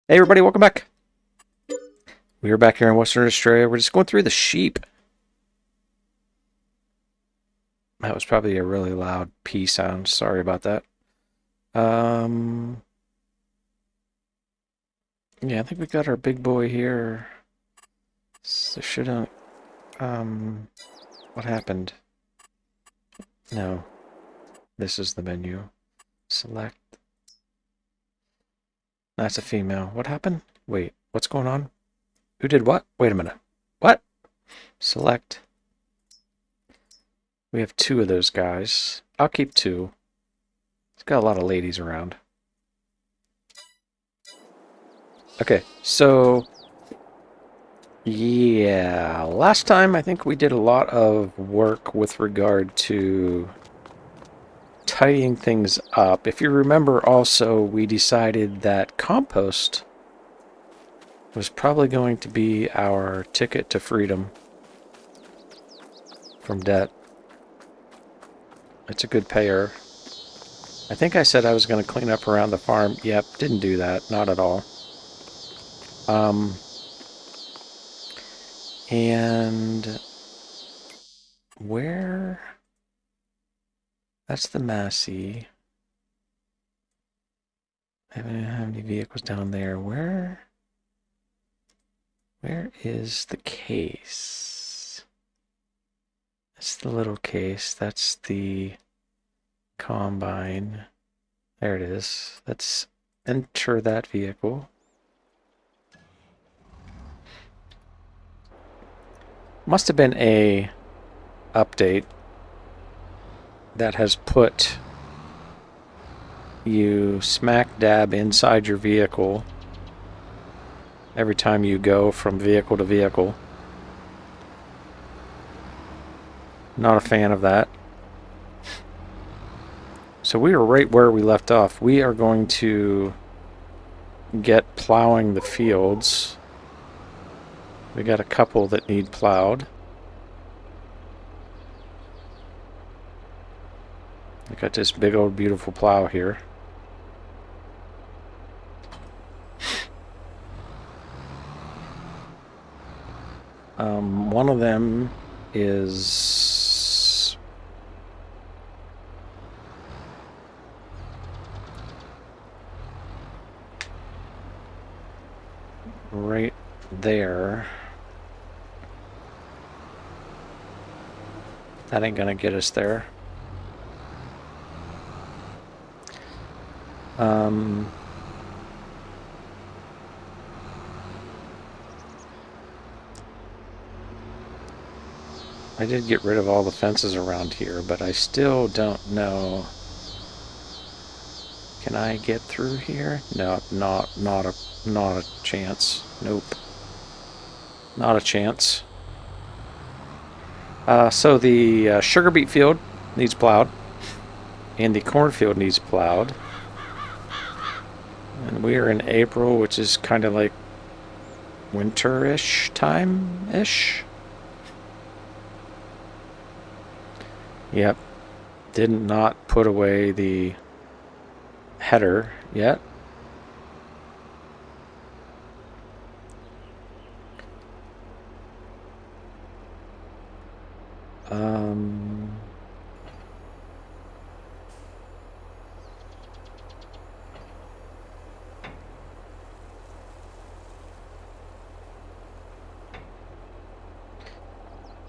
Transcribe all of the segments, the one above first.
Hey everybody, welcome back. We are back here in Western Australia. We're just going through the sheep. That was probably a really loud P sound. Sorry about that. Um, yeah, I think we got our big boy here. So should what happened? No, this is the menu. Select. That's a female. What happened? Wait, what's going on? Who did what? Wait a minute. What? Select. We have two of those guys. I'll keep two. It's got a lot of ladies around. Okay, so yeah, last time I think we did a lot of work with regard to tidying things up. If you remember also, we decided that compost was probably going to be our ticket to freedom from debt. It's a good payer. I think I said I was going to clean up around the farm. Yep, didn't do that. Not at all. And where? That's the Massey. I don't have any vehicles down there. Where is the case? That's the little case. That's the combine. There it is. Let's enter that vehicle. Must have been a update that has put you smack dab inside your vehicle every time you go from vehicle to vehicle. Not a fan of that. So we are right where we left off. We are going to get plowing the fields. We got a couple that need plowed. We got this big old beautiful plow here. One of them is right there. That ain't gonna get us there. I did get rid of all the fences around here, but I still don't know. Can I get through here? No, not a chance. Nope. Not a chance. So the sugar beet field needs plowed, and the cornfield needs plowed. And we are in April, which is kind of like winter-ish time-ish. Yep. Did not put away the header yet.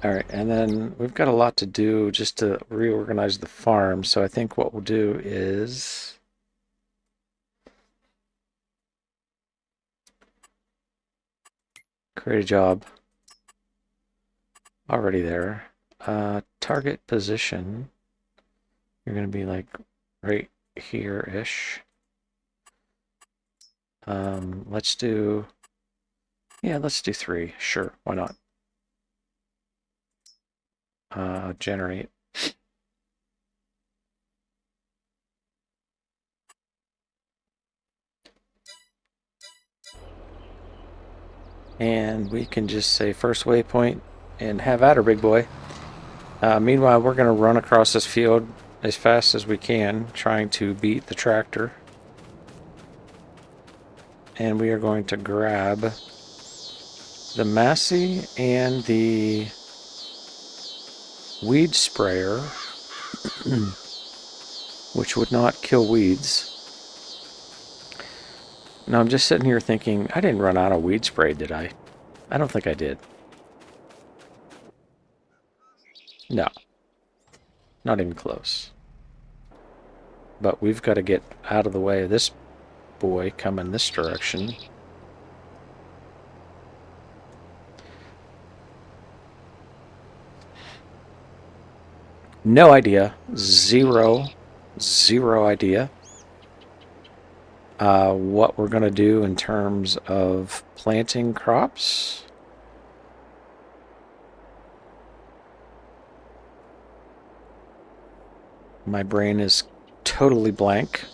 All right, and then we've got a lot to do just to reorganize the farm. So I think what we'll do is create a job. Already there. Target position. You're going to be like right here-ish. Let's do 3. Sure, why not? Generate. And we can just say first waypoint and have at her, big boy. Meanwhile, we're going to run across this field as fast as we can, trying to beat the tractor. and we are going to grab the Massey and the weed sprayer, which would not kill weeds. Now I'm just sitting here thinking, I didn't run out of weed spray, did I? I don't think I did. No, not even close. But we've got to get out of the way of this boy coming this direction. No idea. Zero idea what we're going to do in terms of planting crops. My brain is totally blank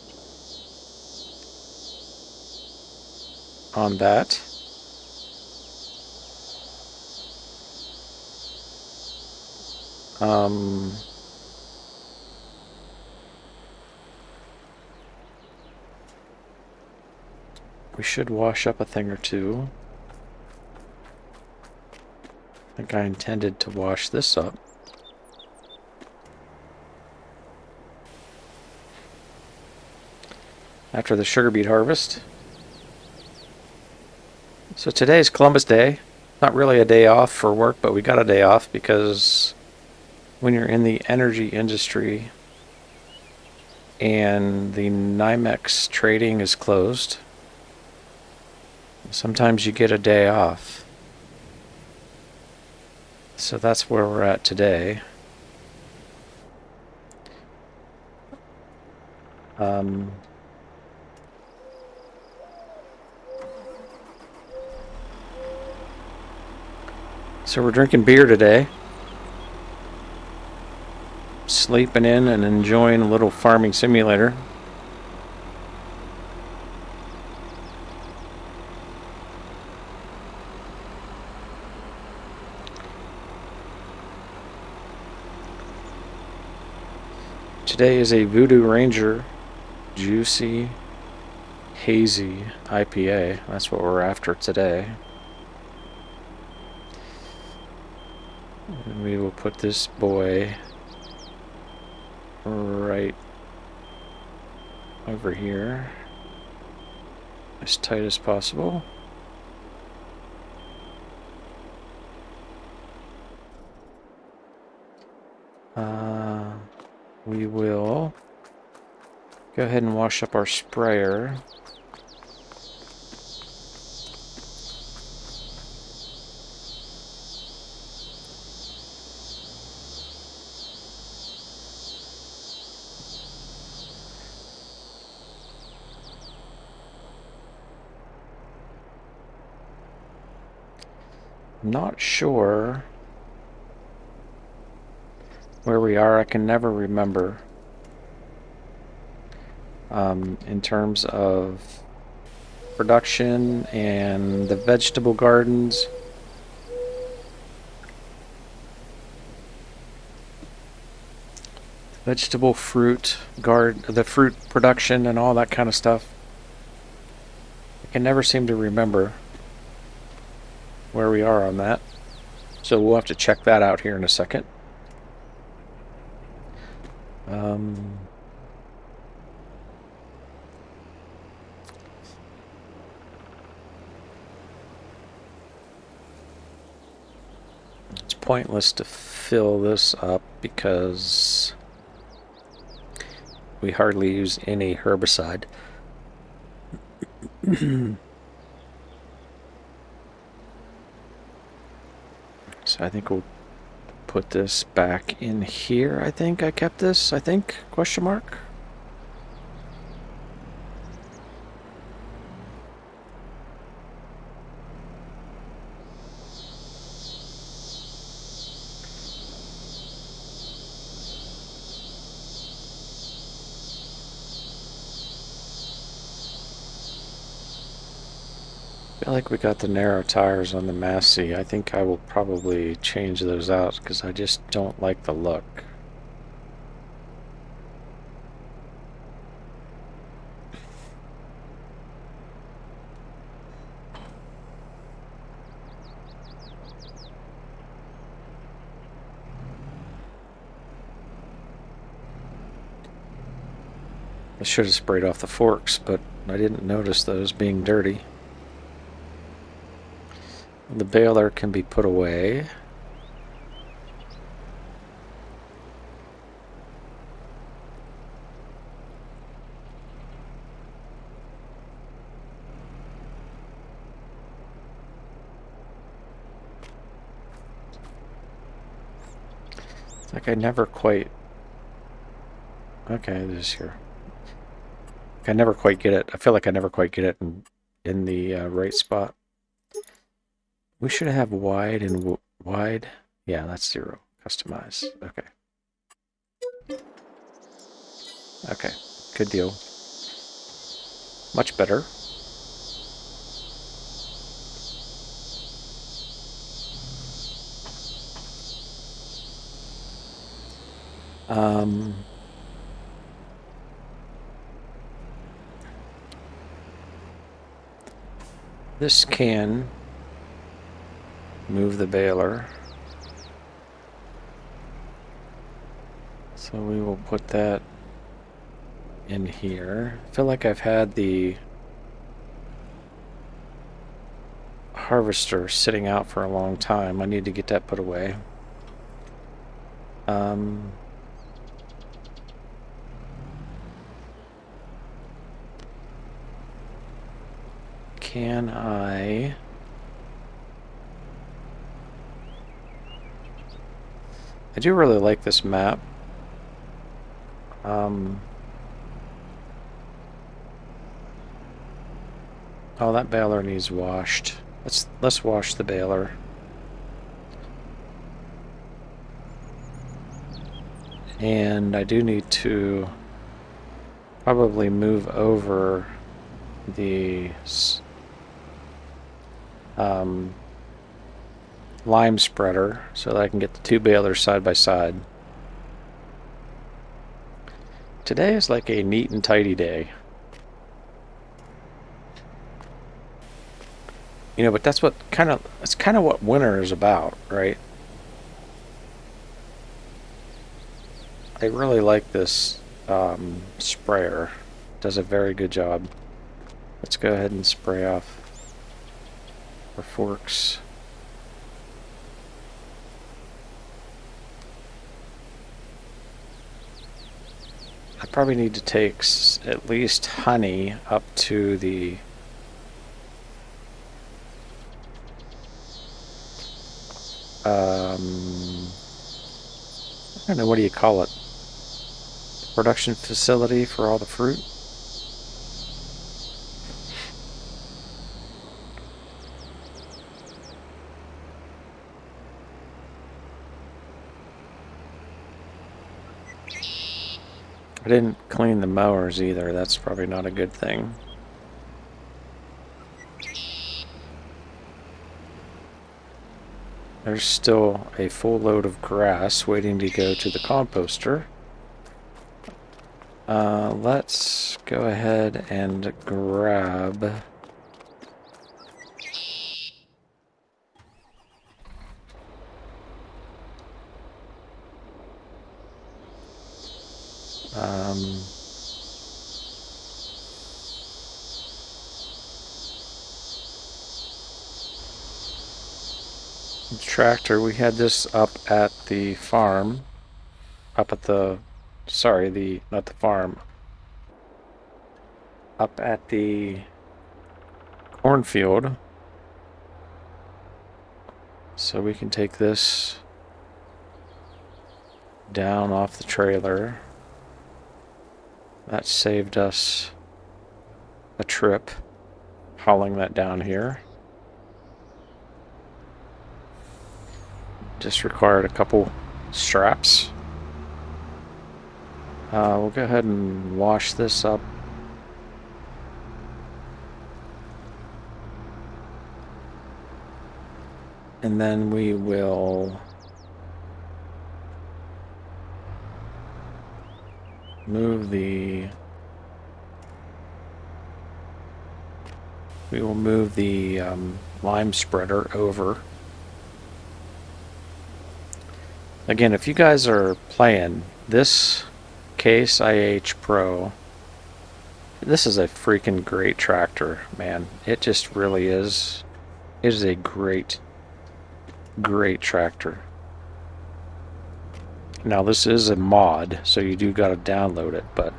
on that. We should wash up a thing or two. I think I intended to wash this up. After the sugar beet harvest. So today's Columbus Day. Not really a day off for work, but we got a day off because when you're in the energy industry and the NYMEX trading is closed, sometimes you get a day off. So that's where we're at today. So we're drinking beer today, sleeping in and enjoying a little farming simulator. Today is a Voodoo Ranger Juicy Hazy IPA. That's what we're after today. And we will put this boy right over here, as tight as possible. We will go ahead and wash up our sprayer. Not sure where we are. I can never remember in terms of production and the vegetable gardens. Vegetable fruit the fruit production and all that kind of stuff. I can never seem to remember where we are on that. So we'll have to check that out here in a second. It's pointless to fill this up because we hardly use any herbicide. So I think we'll put this back in here. I think I kept this, question mark. I feel like we got the narrow tires on the Massey. I think I will probably change those out because I just don't like the look. I should have sprayed off the forks, but I didn't notice those being dirty. The baler can be put away. It's like I never quite... Okay, it is here. I never quite get it. I feel like I never quite get it in the right spot. We should have wide and wide. Yeah, that's 0. Customize. Okay. Okay. Good deal. Much better. This can move the baler. So we will put that in here. I feel like I've had the harvester sitting out for a long time. I need to get that put away. Can I... I do really like this map. Oh, that baler needs washed. Let's wash the baler. And I do need to probably move over the lime spreader so that I can get the 2 balers side by side. Today is like a neat and tidy day. You know, but that's kind of what winter is about, right? I really like this sprayer. Does a very good job. Let's go ahead and spray off our forks. I probably need to take at least honey up to the I don't know, what do you call it? Production facility for all the fruit? I didn't clean the mowers either. That's probably not a good thing. There's still a full load of grass waiting to go to the composter. Let's go ahead and grab... tractor. We had this up at the farm. Up at the... Sorry, not the farm. Up at the cornfield. So we can take this down off the trailer. That saved us a trip hauling that down here. Just required a couple straps. We'll go ahead and wash this up. And then we will move the lime spreader over. Again, if you guys are playing this Case IH Pro This is a freaking great tractor, man. It just really is. It is a great, great tractor. Now this is a mod, so you do got to download it, but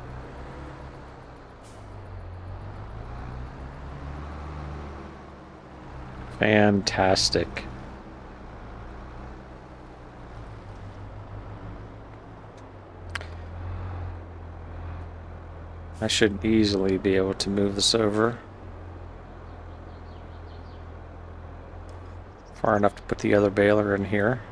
fantastic. I should easily be able to move this over far enough to put the other baler in here.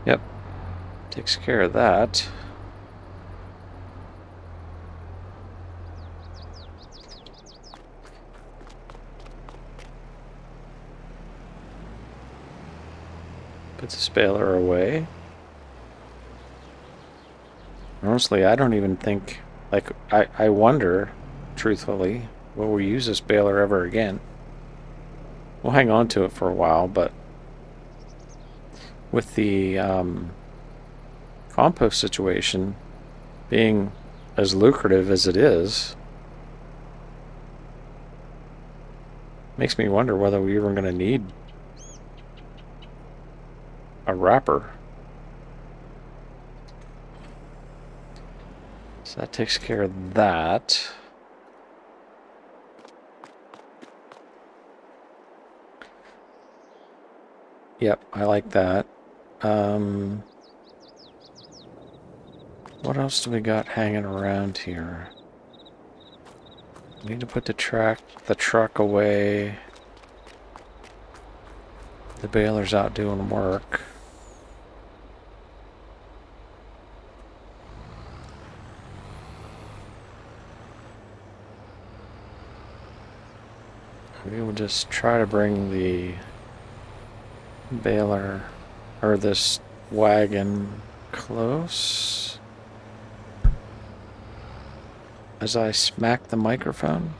Yep, takes care of that. Put the baler away. Honestly, I don't even think, like, I wonder, truthfully, will we use this baler ever again? We'll hang on to it for a while, but with the compost situation being as lucrative as it is, makes me wonder whether we even going to need a wrapper. So that takes care of that. Yep, I like that. What else do we got hanging around here? Need to put the truck away. The baler's out doing work. We will just try to bring the baler or this wagon close as I smack the microphone.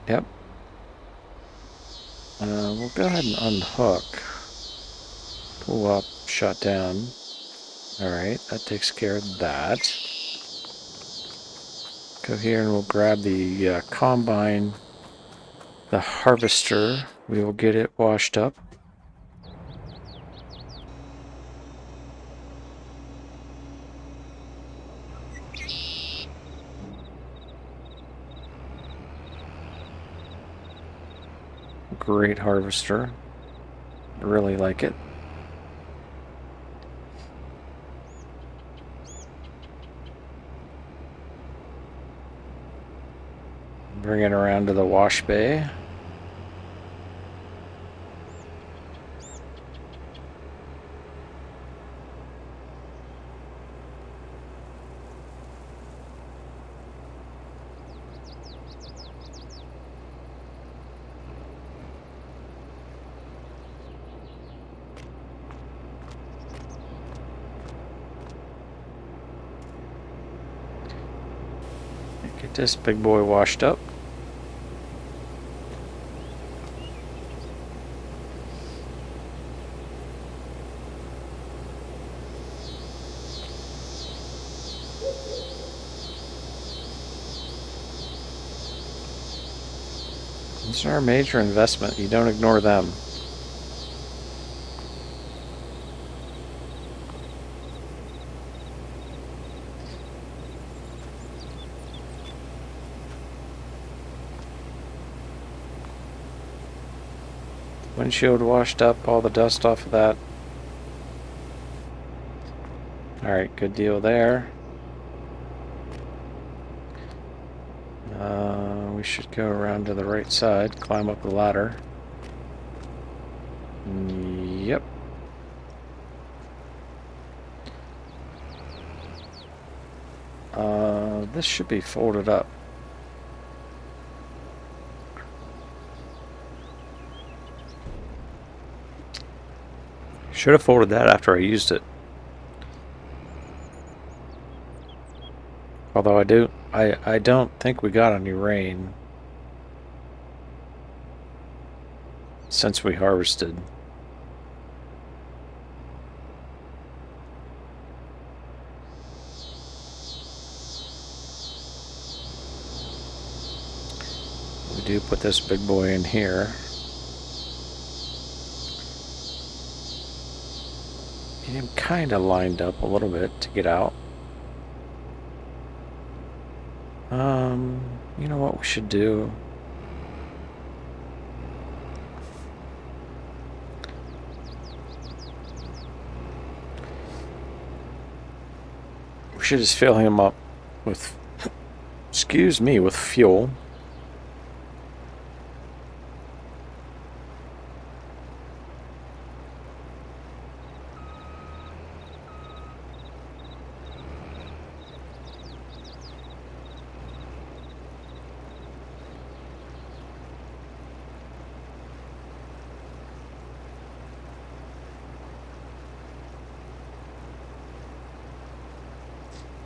Yep. We'll go ahead and unhook. Pull up, shut down. Alright, that takes care of that. Go here and we'll grab the combine, the harvester. We will get it washed up. Great harvester. I really like it. Bring it around to the wash bay. Get this big boy washed up. These are a major investment. You don't ignore them. Windshield washed up, all the dust off of that. Alright, good deal there. We should go around to the right side, climb up the ladder. Yep. This should be folded up. Should have folded that after I used it. Although I don't think we got any rain since we harvested. We do put this big boy in here. Get him kind of lined up a little bit to get out. You know what we should do? We should just fill him up with, excuse me, with fuel.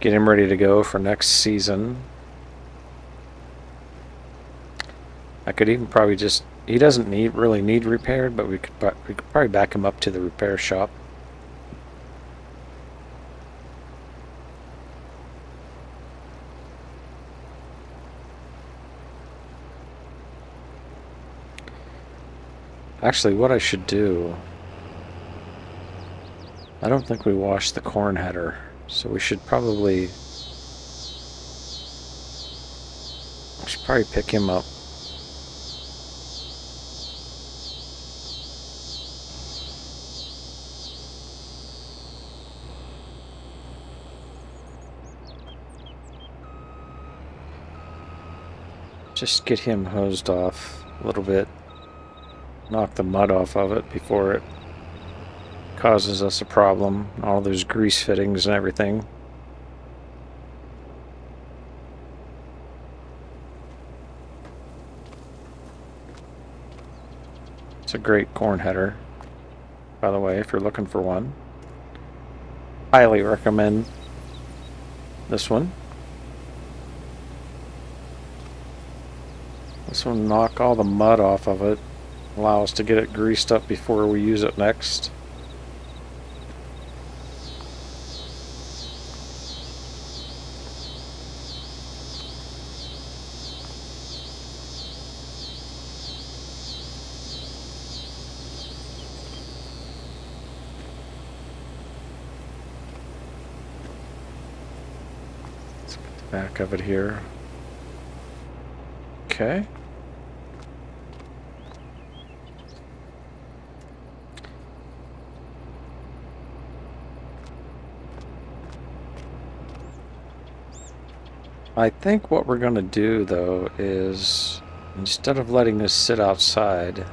Get him ready to go for next season. I could even probably just, he doesn't really need repaired, but we could probably back him up to the repair shop. Actually, what I should do, I don't think we washed the corn header. So we should probably pick him up. Just get him hosed off a little bit. Knock the mud off of it before it causes us a problem. All those grease fittings and everything. It's a great corn header, by the way, if you're looking for one. Highly recommend this one. This one will knock all the mud off of it, allow us to get it greased up before we use it next. Back of it here. Okay. I think what we're going to do, though, is instead of letting this sit outside,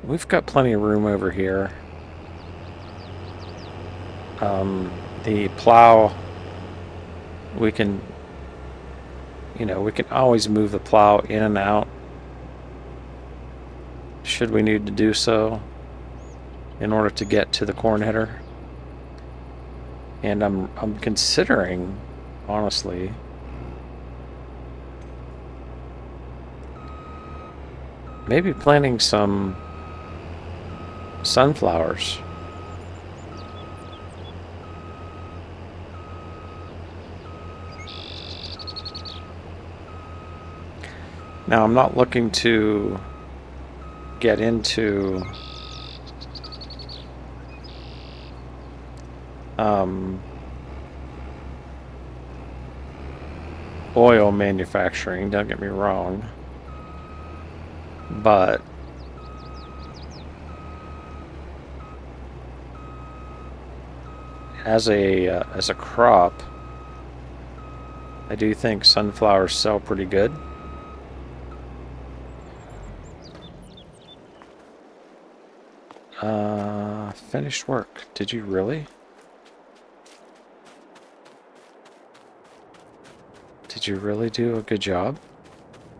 we've got plenty of room over here. The plow, we can always move the plow in and out should we need to do so in order to get to the corn header. And I'm considering, honestly, maybe planting some sunflowers. Now, I'm not looking to get into oil manufacturing, don't get me wrong, but as a crop, I do think sunflowers sell pretty good. Finished work. Did you really? Did you really do a good job?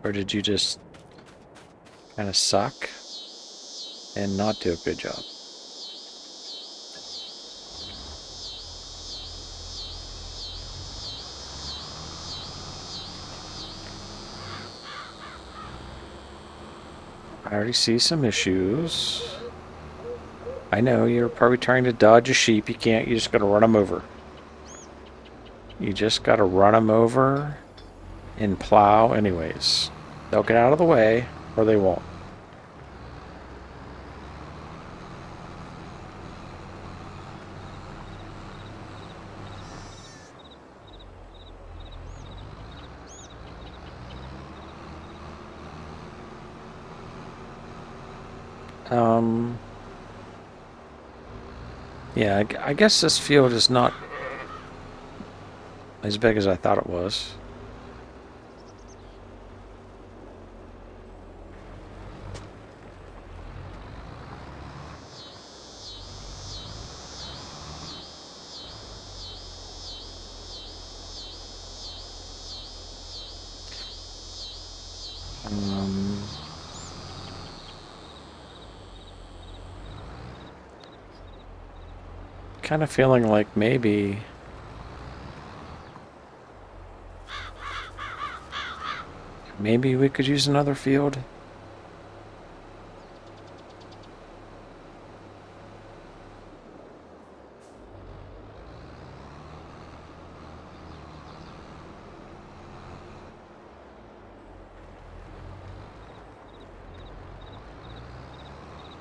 Or did you just kind of suck and not do a good job? I already see some issues. I know you're probably trying to dodge a sheep. You can't. You just gotta run them over. You just gotta run them over and plow anyways. They'll get out of the way or they won't. Um, yeah, I guess this field is not as big as I thought it was. Um, kind of feeling like maybe we could use another field.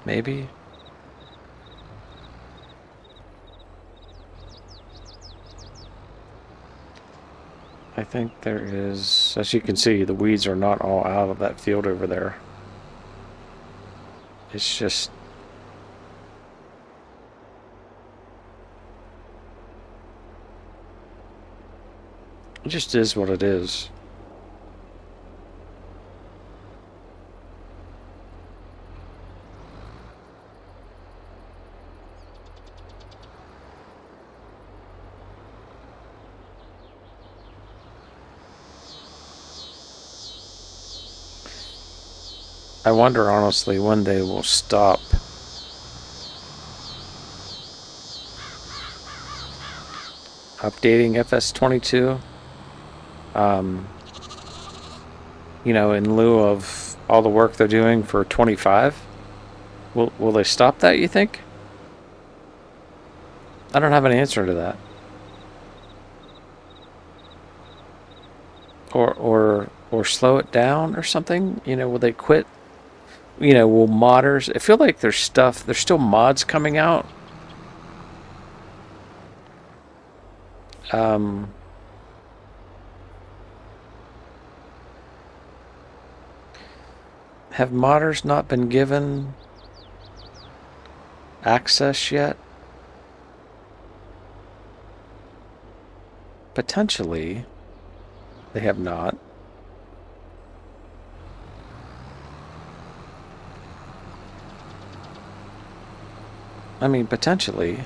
Maybe. I think there is, as you can see, the weeds are not all out of that field over there. It's just, it just is what it is. I wonder honestly when they will stop updating FS22. Um, in lieu of all the work they're doing for 25. Will they stop that, you think? I don't have an answer to that. Or slow it down or something? Will they quit? Will modders? I feel like there's still mods coming out. Um, have modders not been given access yet? Potentially, they have not. I mean, potentially.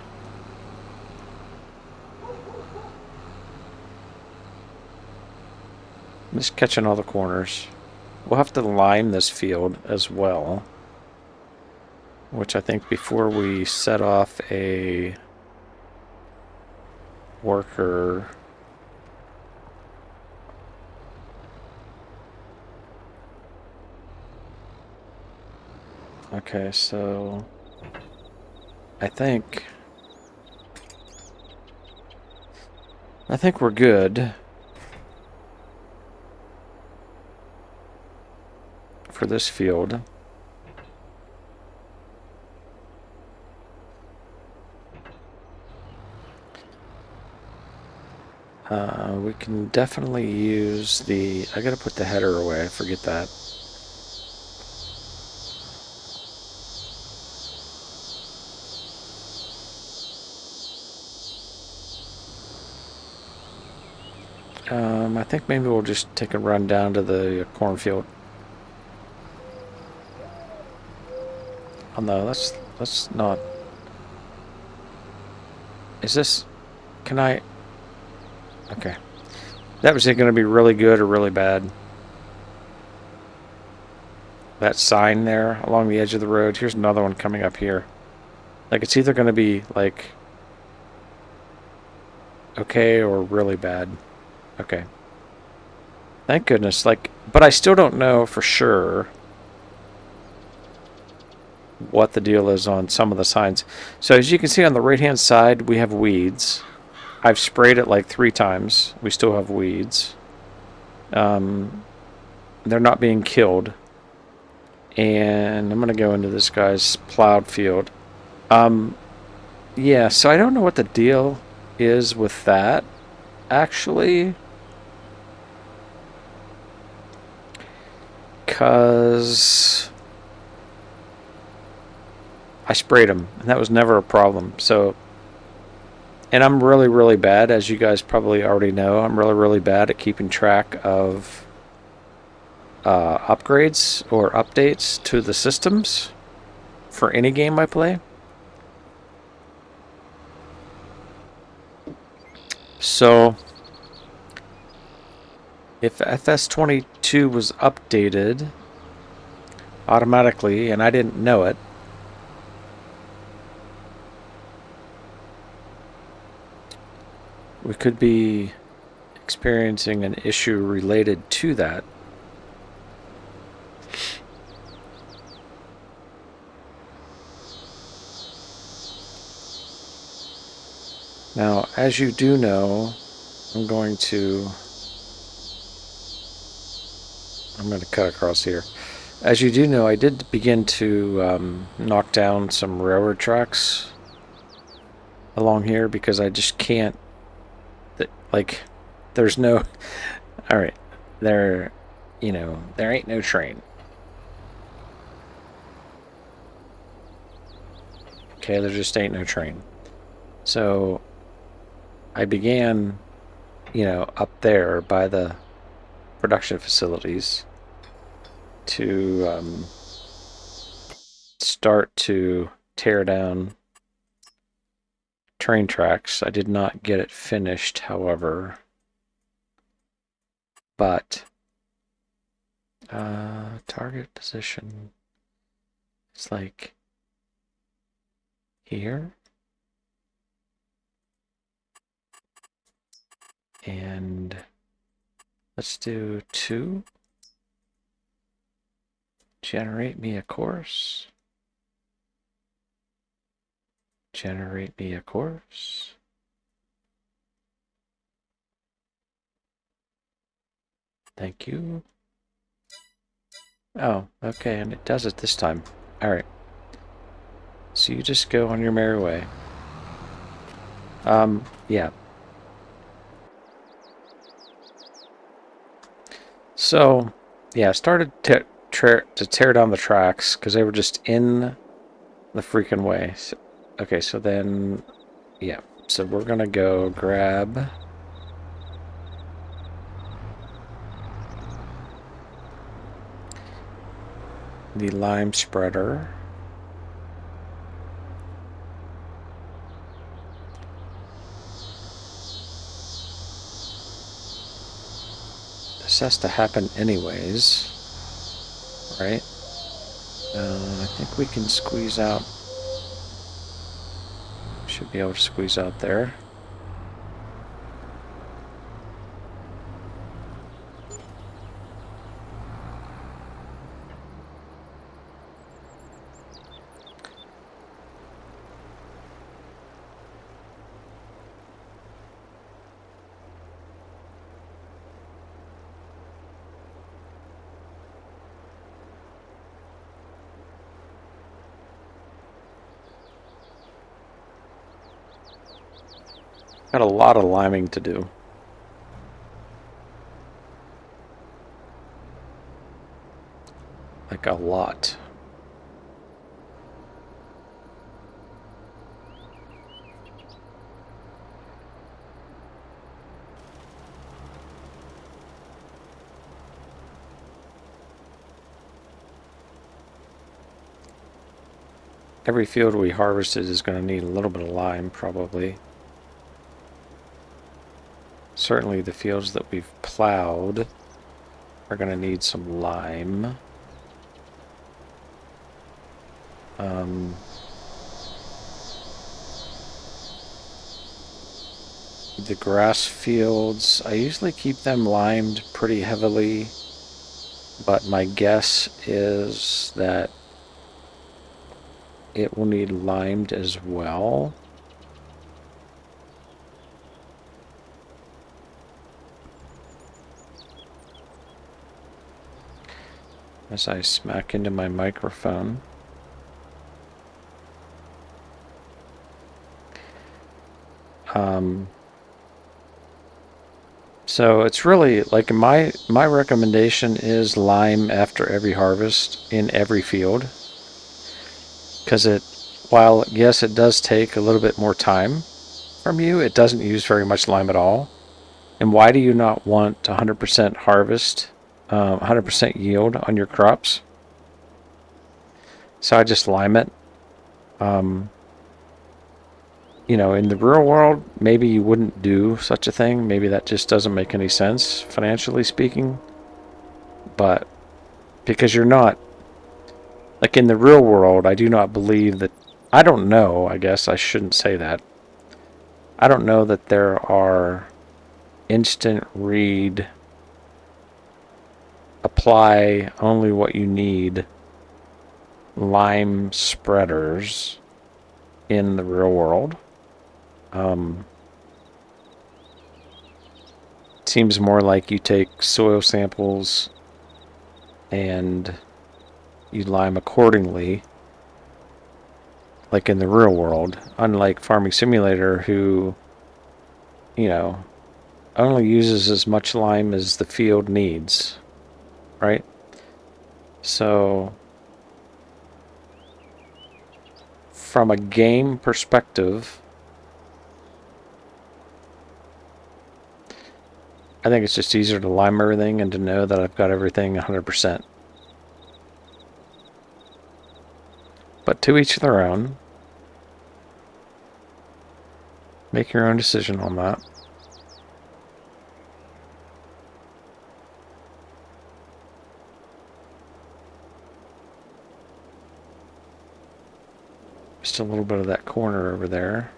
I'm just catching all the corners. We'll have to lime this field as well. Which I think before we set off a worker... Okay, so... I think we're good for this field. We can definitely use the... I gotta put the header away, I forget that. I think maybe we'll just take a run down to the cornfield. Oh no, let's not. Is this? Can I? Okay. That was it going to be really good or really bad. That sign there along the edge of the road. Here's another one coming up here. Like it's either going to be like okay or really bad. Okay. Thank goodness. Like, but I still don't know for sure what the deal is on some of the signs. So as you can see on the right-hand side, we have weeds. I've sprayed it like 3 times. We still have weeds. They're not being killed. And I'm going to go into this guy's plowed field. Yeah, so I don't know what the deal is with that, actually. Because I sprayed them, and that was never a problem. So, and I'm really, really bad, as you guys probably already know, I'm really, really bad at keeping track of upgrades or updates to the systems for any game I play. So, if FS22 was updated automatically and I didn't know it, we could be experiencing an issue related to that. Now, as you do know, I'm going to cut across here. As you do know, I did begin to knock down some railroad tracks along here because I just can't, like, there's no, all right, there ain't no train. Okay, there just ain't no train. So I began, up there by the production facilities to start to tear down train tracks. I did not get it finished, however, but target position, it's like here, and let's do 2. Generate me a course. Generate me a course. Thank you. Oh, okay, and it does it this time. Alright. So you just go on your merry way. Yeah. So, yeah, I started to tear down the tracks because they were just in the freaking way. So, okay, so then, yeah. So we're gonna go grab the lime spreader. This has to happen anyways, right? I think we can squeeze out. Should be able to squeeze out there. Got a lot of liming to do. Like a lot. every field we harvested is going to need a little bit of lime, probably. Certainly the fields that we've plowed are going to need some lime. The grass fields, I usually keep them limed pretty heavily, but my guess is that it will need limed as well. As I smack into my microphone. So it's really like my recommendation is lime after every harvest in every field, because while yes it does take a little bit more time from you, it doesn't use very much lime at all. And why do you not want 100% harvest, 100% yield on your crops? So I just lime it. You know, in the real world, maybe you wouldn't do such a thing. Maybe that just doesn't make any sense, financially speaking. But because you're not, like in the real world, I do not believe that, I don't know, I guess I shouldn't say that. I don't know that there are instant read, apply only what you need lime spreaders in the real world. Seems more like you take soil samples and you lime accordingly, like in the real world, unlike Farming Simulator, who, you know, only uses as much lime as the field needs, right? So, from a game perspective, I think it's just easier to lime everything and to know that I've got everything 100%. But to each their own. Make your own decision on that. Just a little bit of that corner over there.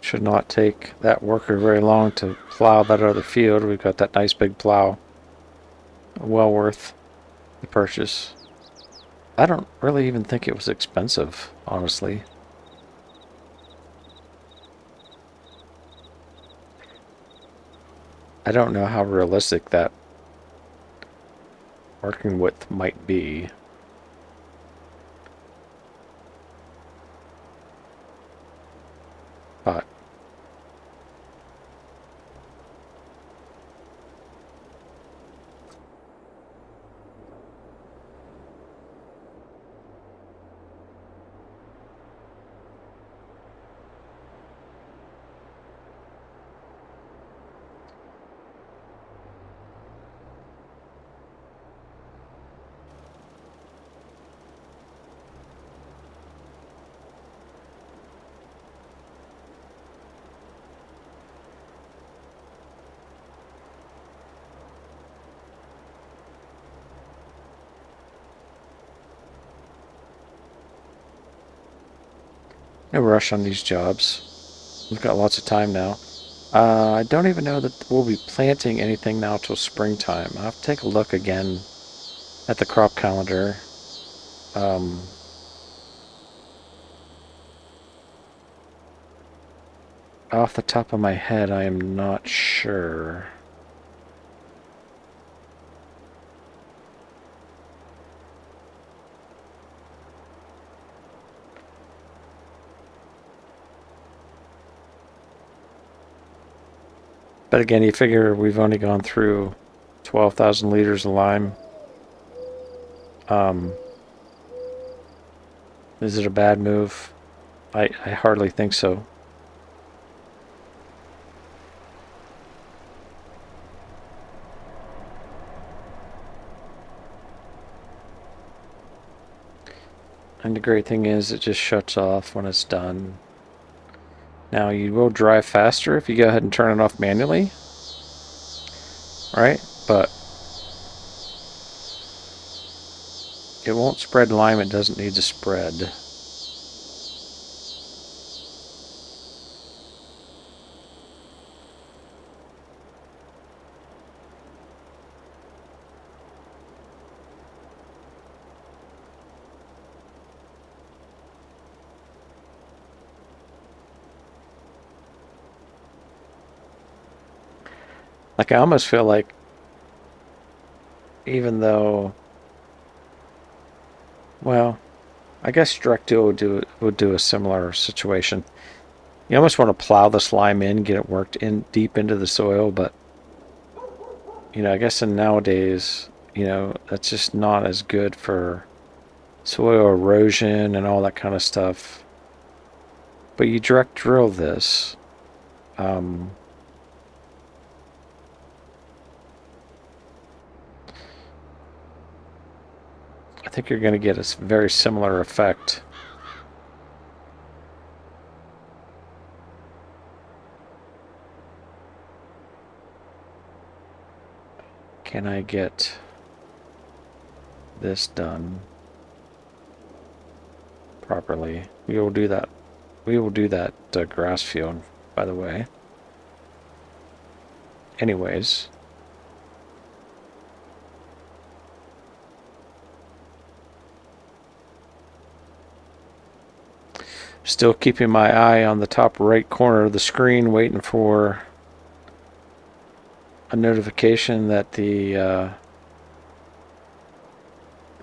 Should not take that worker very long to plow that other field. We've got that nice big plow. Well worth the purchase. I don't really even think it was expensive, honestly. I don't know how realistic that working width might be. But no rush on these jobs. We've got lots of time now. I don't even know that we'll be planting anything now till springtime. I'll have to take a look again at the crop calendar. Off the top of my head, I am not sure. But again, you figure we've only gone through 12,000 liters of lime. Is it a bad move? I hardly think so. And the great thing is it just shuts off when it's done. Now you will drive faster if you go ahead and turn it off manually, right? But it won't spread lime it doesn't need to spread. Like I almost feel like even though, well, I guess direct duo would do a similar situation. You almost want to plow the slime in, get it worked in deep into the soil, but I guess in nowadays, that's just not as good for soil erosion and all that kind of stuff. But you direct drill this. Um, I think you're going to get a very similar effect. Can I get this done properly? We will do that. We will do that grass field, by the way. Anyways. Still keeping my eye on the top right corner of the screen, waiting for a notification that the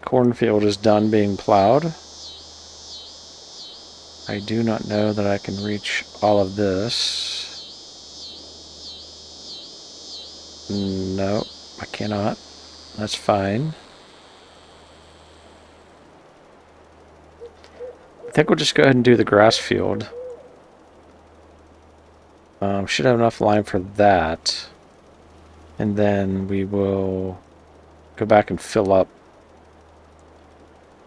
cornfield is done being plowed. I do not know that I can reach all of this. No, I cannot. That's fine. I think we'll just go ahead and do the grass field. Should have enough lime for that. And then we will go back and fill up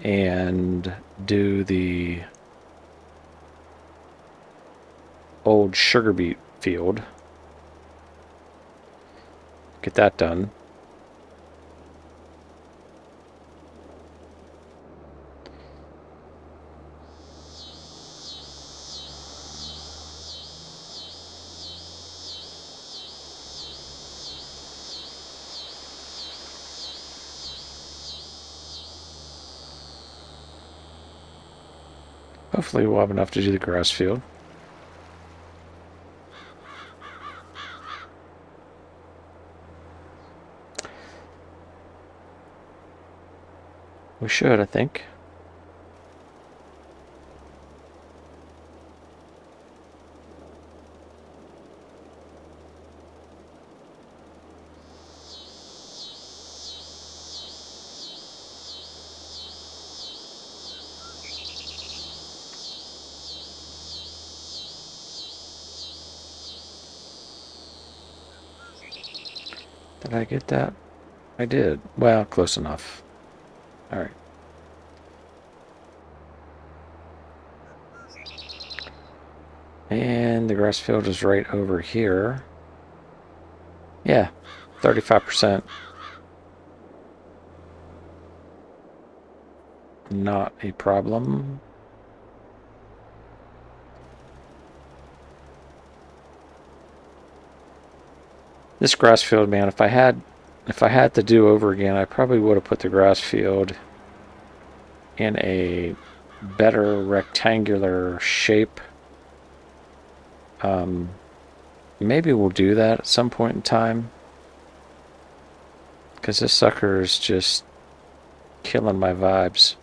and do the old sugar beet field. Get that done. Hopefully we'll have enough to do the grass field. We should, I think. Did I get that? I did. Well, close enough. All right. And the grass field is right over here. Yeah, 35%. Not a problem. This grass field, man, if I had to do over again, I probably would have put the grass field in a better rectangular shape. Maybe we'll do that at some point in time, because this sucker is just killing my vibes.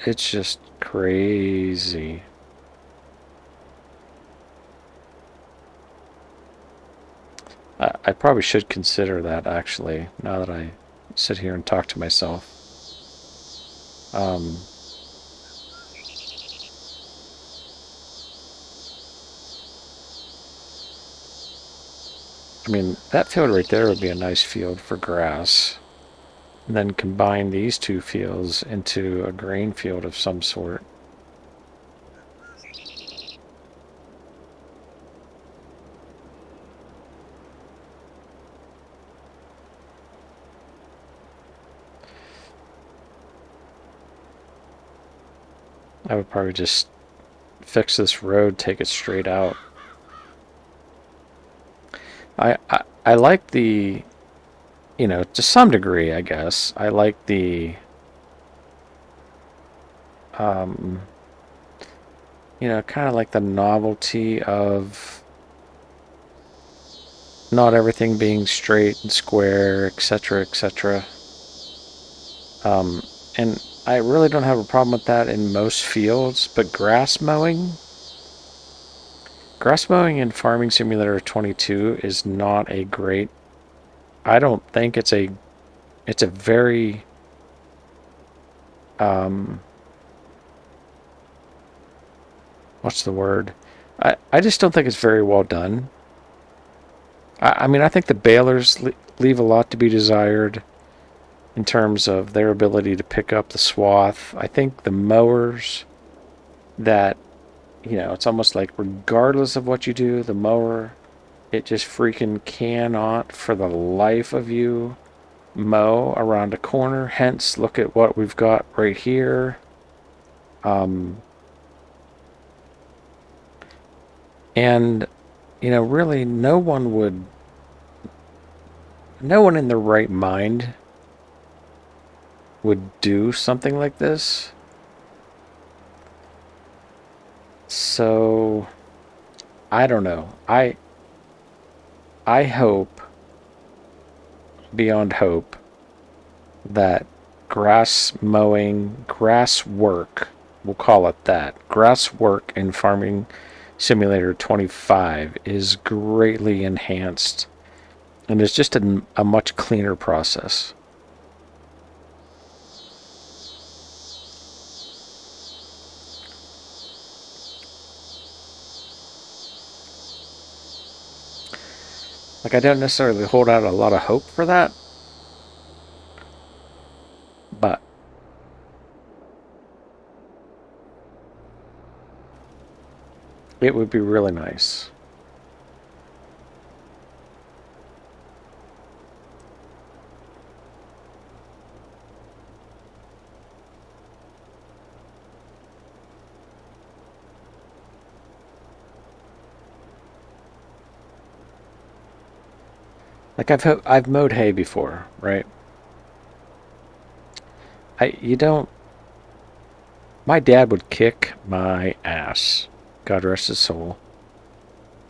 It's just crazy. I probably should consider that, actually, now that I sit here and talk to myself. Um, I mean, that field right there would be a nice field for grass. And then combine these two fields into a grain field of some sort. I would probably just fix this road, take it straight out. I like the, to some degree, I guess. I like the, um, kind of like the novelty of not everything being straight and square, etc., etc. And I really don't have a problem with that in most fields, but grass mowing in Farming Simulator 22 is not a great. I don't think it's a very um, what's the word? I just don't think it's very well done. I mean, I think the balers leave a lot to be desired in terms of their ability to pick up the swath. I think the mowers that, it's almost like regardless of what you do, the mower, it just freaking cannot for the life of you mow around a corner. Hence, look at what we've got right here. Um, and, really no one in their right mind would do something like this. So, I don't know. I hope beyond hope that grass mowing, grass work, we'll call it that, grass work in Farming Simulator 25 is greatly enhanced and it's just a much cleaner process. Like, I don't necessarily hold out a lot of hope for that, but it would be really nice. Like, I've mowed hay before, right? You don't. My dad would kick my ass, God rest his soul,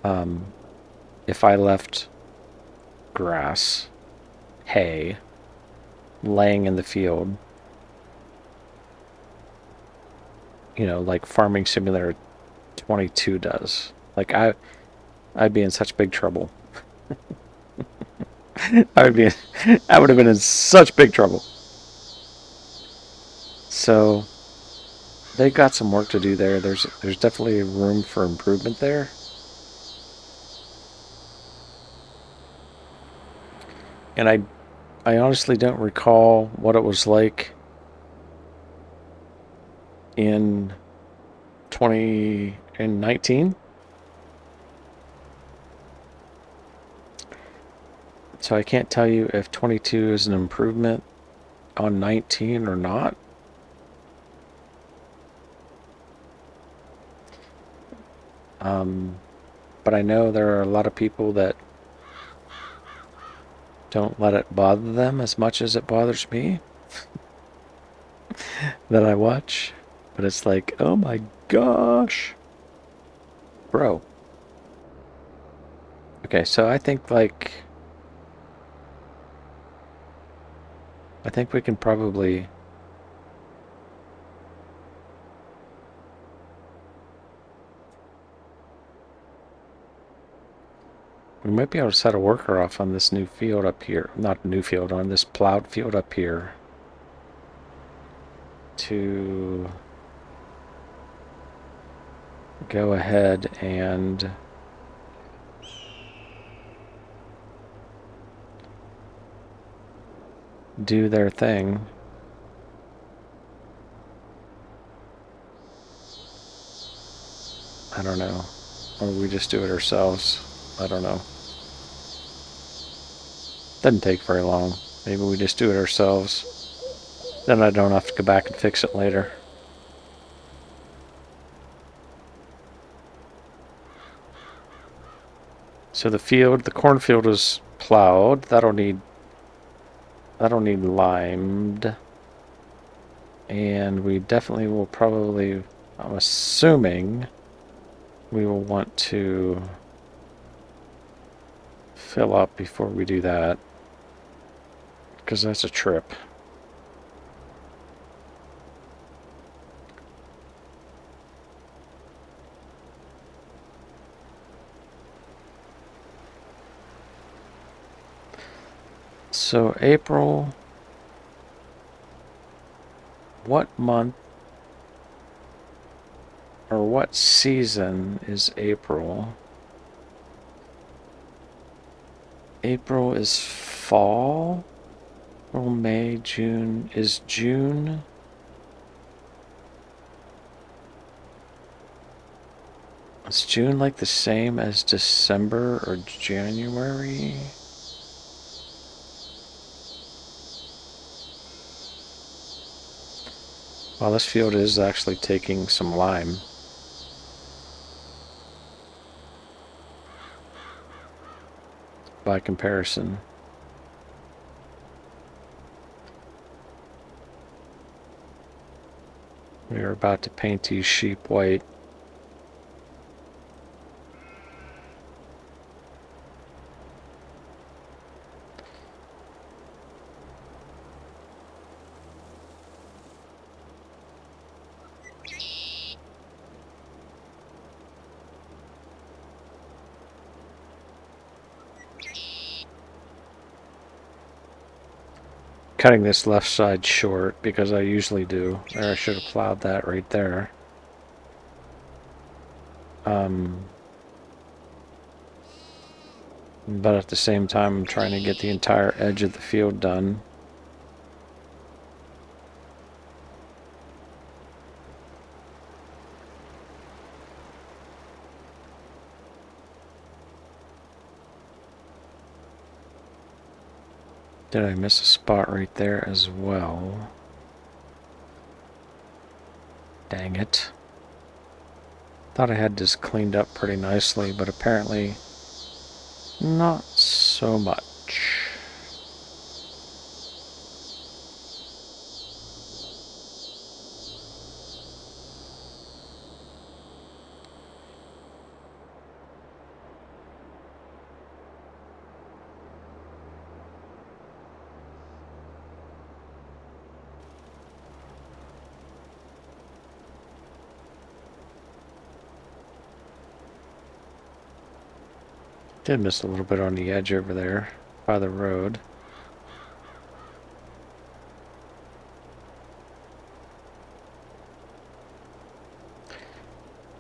um, if I left grass, hay, laying in the field, like Farming Simulator 22 does. Like, I'd be in such big trouble. I would be, I would have been in such big trouble. So they've got some work to do there. There's definitely room for improvement there. And I honestly don't recall what it was like in 2019. So I can't tell you if 22 is an improvement on 19 or not. Um, but I know there are a lot of people that don't let it bother them as much as it bothers me that I watch. But it's like, oh my gosh. Bro. Okay, so I think we can probably We might be able to set a worker off on this new field up here. Not new field, on this plowed field up here. To go ahead and do their thing. I don't know. Or we just do it ourselves. I don't know. Doesn't take very long. Maybe we just do it ourselves. Then I don't have to go back and fix it later. So the cornfield is plowed. That'll need limed. And we definitely will probably, I'm assuming, we will want to fill up before we do that, because that's a trip. So April, what month or what season is April? April is fall. April, May, June. Is June? Is June like the same as December or January? Well, this field is actually taking some lime. By comparison. We are about to paint these sheep white. Cutting this left side short because I usually do. Or I should have plowed that right there. But at the same time, I'm trying to get the entire edge of the field done. Did I miss a spot right there as well? Dang it. Thought I had this cleaned up pretty nicely, but apparently not so much. Did miss a little bit on the edge over there by the road.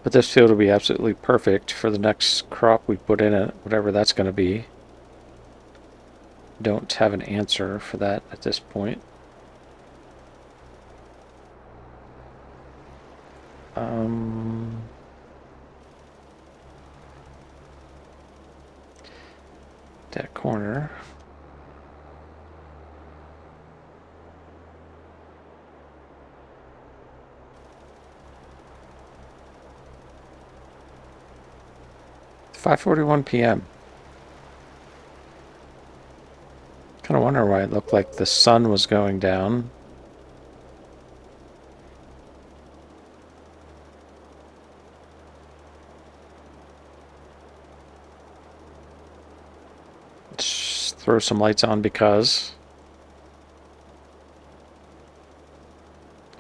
But this field will be absolutely perfect for the next crop we put in it, whatever that's going to be. Don't have an answer for that at this point. That corner. It's 5:41 p.m. Kind of wonder why it looked like the sun was going down. Just throw some lights on because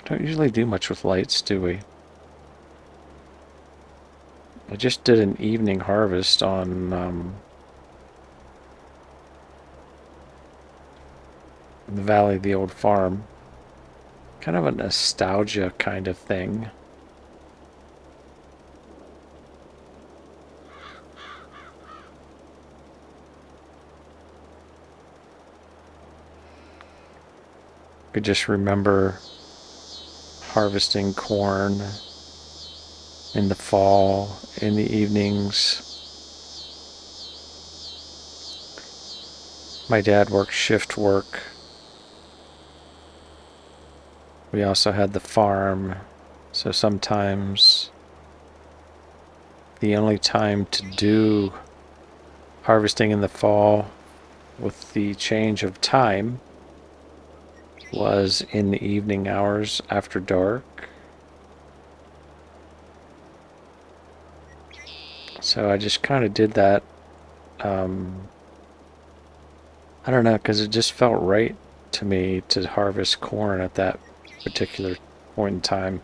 don't usually do much with lights, do we? I just did an evening harvest on in the valley of the old farm. Kind of a nostalgia kind of thing. I just remember harvesting corn in the fall, in the evenings. My dad worked shift work. We also had the farm, so sometimes the only time to do harvesting in the fall with the change of time was in the evening hours after dark. So I just kind of did that. I don't know, because it just felt right to me to harvest corn at that particular point in time.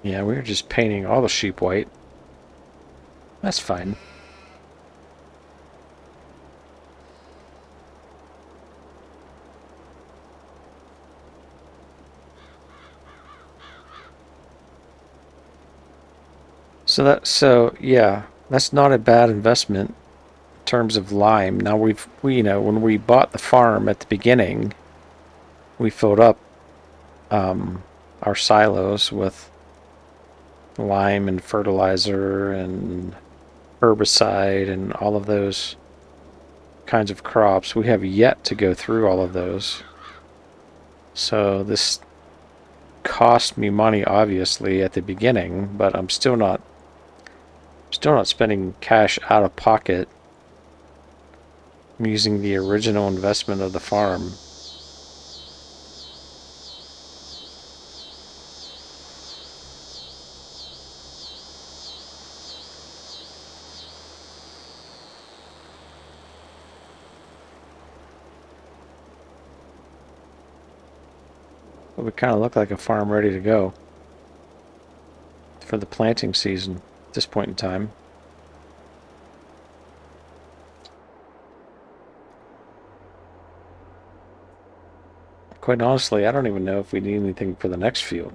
Yeah, we were just painting all the sheep white. That's fine. So yeah, that's not a bad investment in terms of lime. Now when we bought the farm at the beginning, we filled up our silos with lime and fertilizer and herbicide and all of those kinds of crops. We have yet to go through all of those. So this cost me money obviously at the beginning, but I'm still not spending cash out of pocket. I'm using the original investment of the farm. But we kind of look like a farm ready to go for the planting season at this point in time. Quite honestly, I don't even know if we need anything for the next field.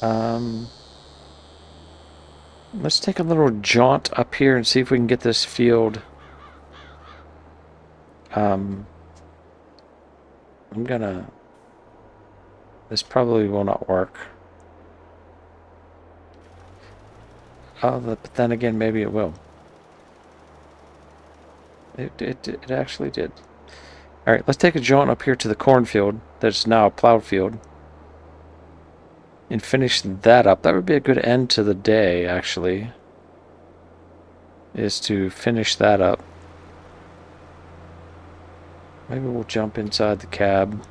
Um, let's take a little jaunt up here and see if we can get this field. Um, I'm gonna. This probably will not work. Oh, but then again, maybe it will. It actually did. All right, let's take a jaunt up here to the cornfield that's now a plowed field and finish that up. That would be a good end to the day, actually, is to finish that up. Maybe we'll jump inside the cab.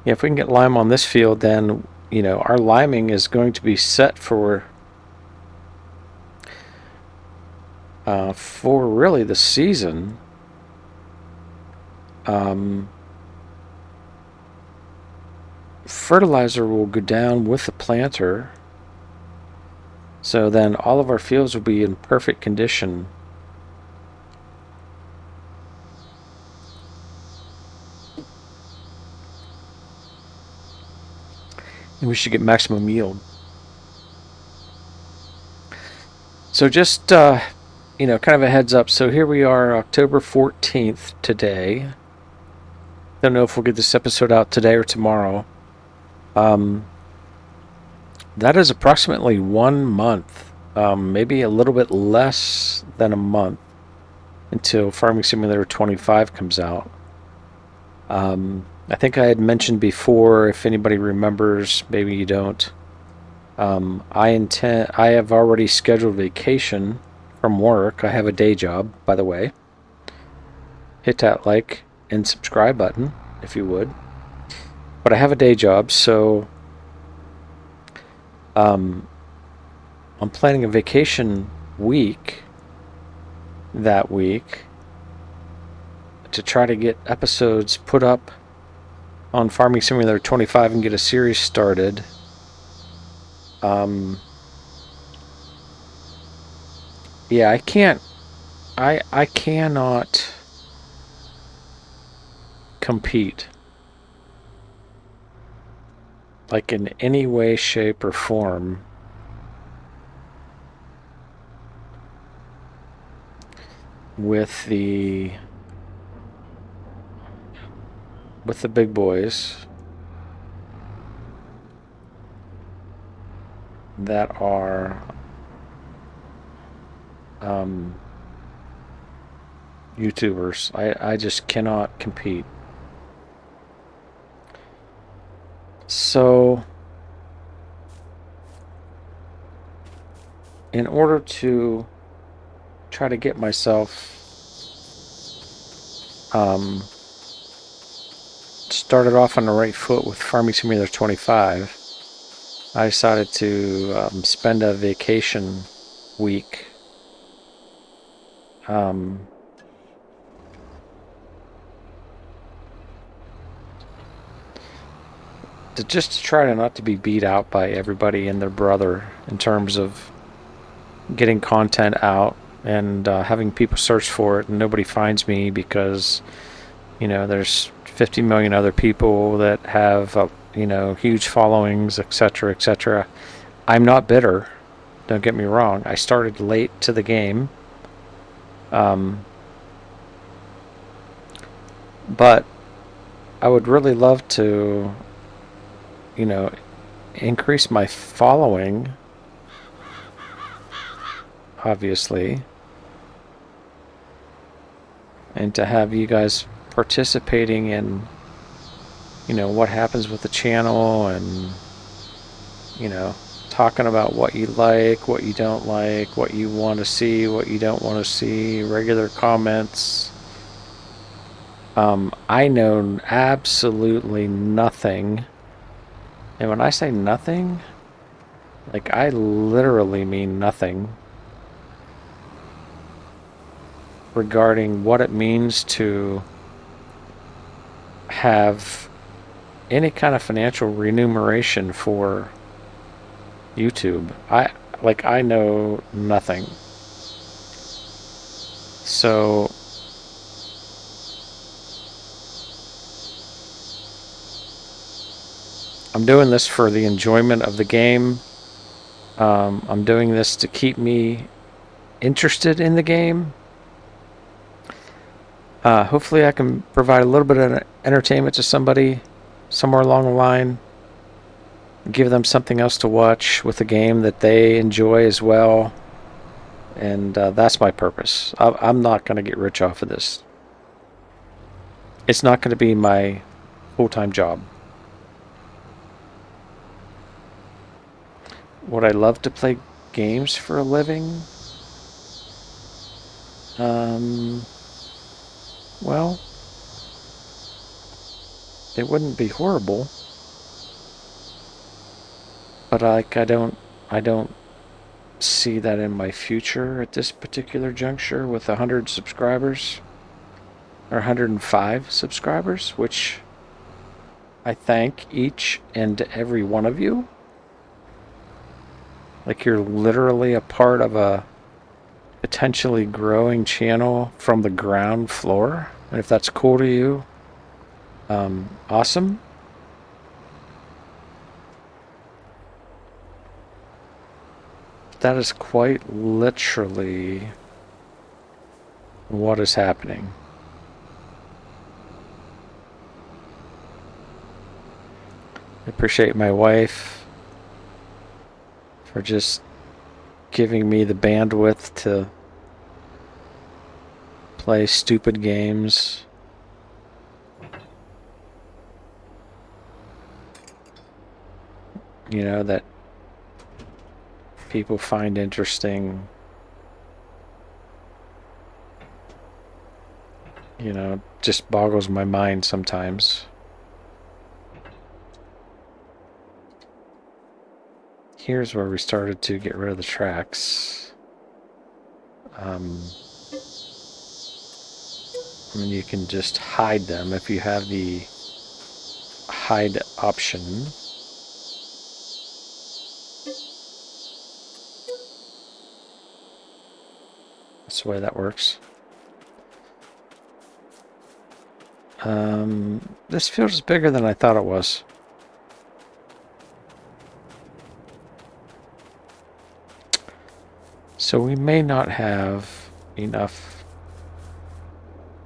Yeah, if we can get lime on this field, then, our liming is going to be set for really the season. Fertilizer will go down with the planter. So then all of our fields will be in perfect condition. And we should get maximum yield. So just, kind of a heads up. So here we are, October 14th today. Don't know if we'll get this episode out today or tomorrow. That is approximately 1 month, maybe a little bit less than a month until Farming Simulator 25 comes out. I think I had mentioned before, if anybody remembers, maybe you don't. I have already scheduled vacation from work. I have a day job, by the way. Hit that like and subscribe button if you would. But I have a day job, so um, I'm planning a vacation week that week to try to get episodes put up on Farming Simulator 25 and get a series started. Um, yeah, I can't. I cannot compete like in any way, shape, or form with the big boys that are um, YouTubers. I just cannot compete. So, in order to try to get myself started off on the right foot with Farming Simulator 25, I decided to spend a vacation week um, to just try to not to be beat out by everybody and their brother in terms of getting content out and having people search for it and nobody finds me because there's 50 million other people that have huge followings, etc., etc. I'm not bitter, don't get me wrong. I started late to the game, but I would really love to you know increase my following, obviously, and to have you guys participating in what happens with the channel, and you know talking about what you like, what you don't like, what you want to see, what you don't want to see, regular comments. I know absolutely nothing, and when I say nothing, like, I literally mean nothing regarding what it means to have any kind of financial remuneration for YouTube. I know nothing. So I'm doing this for the enjoyment of the game. I'm doing this to keep me interested in the game. Hopefully I can provide a little bit of entertainment to somebody somewhere along the line. Give them something else to watch with a game that they enjoy as well. And that's my purpose. I'm not going to get rich off of this. It's not going to be my full-time job. Would I love to play games for a living? Well, it wouldn't be horrible, but I don't see that in my future at this particular juncture with 100 subscribers or 105 subscribers, which I thank each and every one of you. Like, you're literally a part of a potentially growing channel from the ground floor. And if that's cool to you, awesome. That is quite literally what is happening. I appreciate my wife for just giving me the bandwidth to play stupid games. You know, that people find interesting. You know, just boggles my mind sometimes. Here's where we started to get rid of the tracks. And you can just hide them if you have the hide option. That's the way that works. This field is bigger than I thought it was. So we may not have enough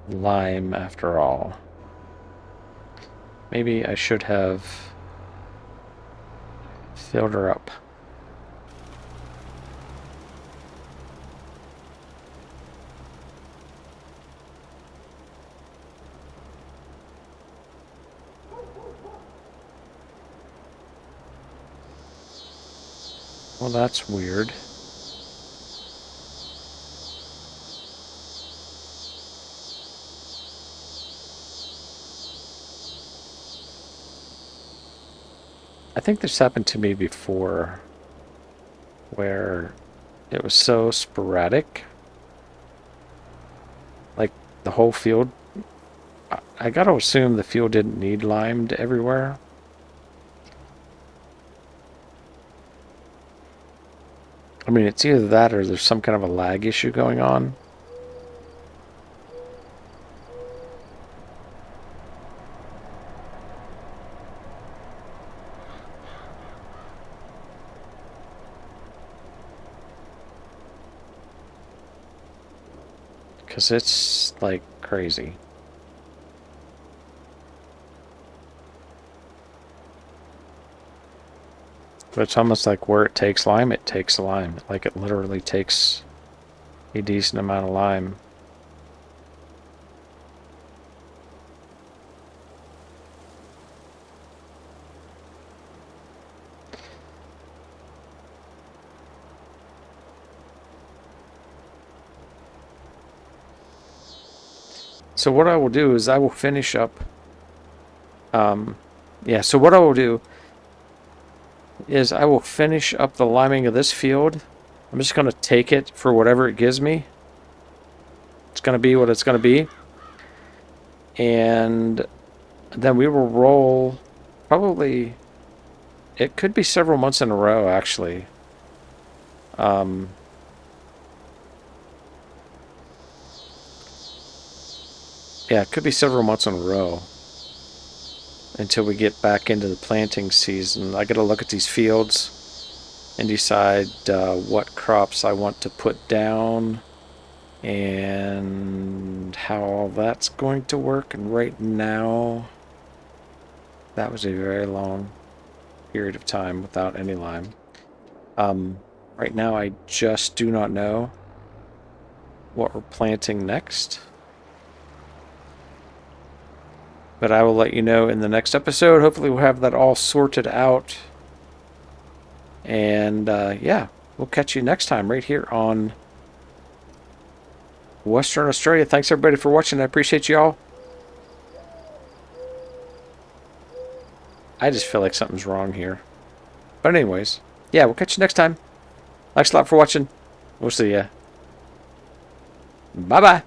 lime after all. Maybe I should have filled her up. Well, that's weird. I think this happened to me before, where it was so sporadic. Like, the whole field. I gotta assume the field didn't need limed everywhere. I mean, it's either that or there's some kind of a lag issue going on. Because it's, like, crazy. But it's almost like where it takes lime, it takes lime. Like, it literally takes a decent amount of lime. So what I will do is I will finish up. Yeah, so what I will do is I will finish up the liming of this field. I'm just going to take it for whatever it gives me. It's going to be what it's going to be. And then we will roll probably, it could be several months in a row, actually. Yeah, it could be several months in a row until we get back into the planting season. I got to look at these fields and decide what crops I want to put down and how all that's going to work. And right now, that was a very long period of time without any lime. Right now, I just do not know what we're planting next. But I will let you know in the next episode. Hopefully we'll have that all sorted out. And yeah, we'll catch you next time right here on Western Australia. Thanks everybody for watching. I appreciate y'all. I just feel like something's wrong here. But anyways, yeah, we'll catch you next time. Thanks a lot for watching. We'll see ya. Bye-bye.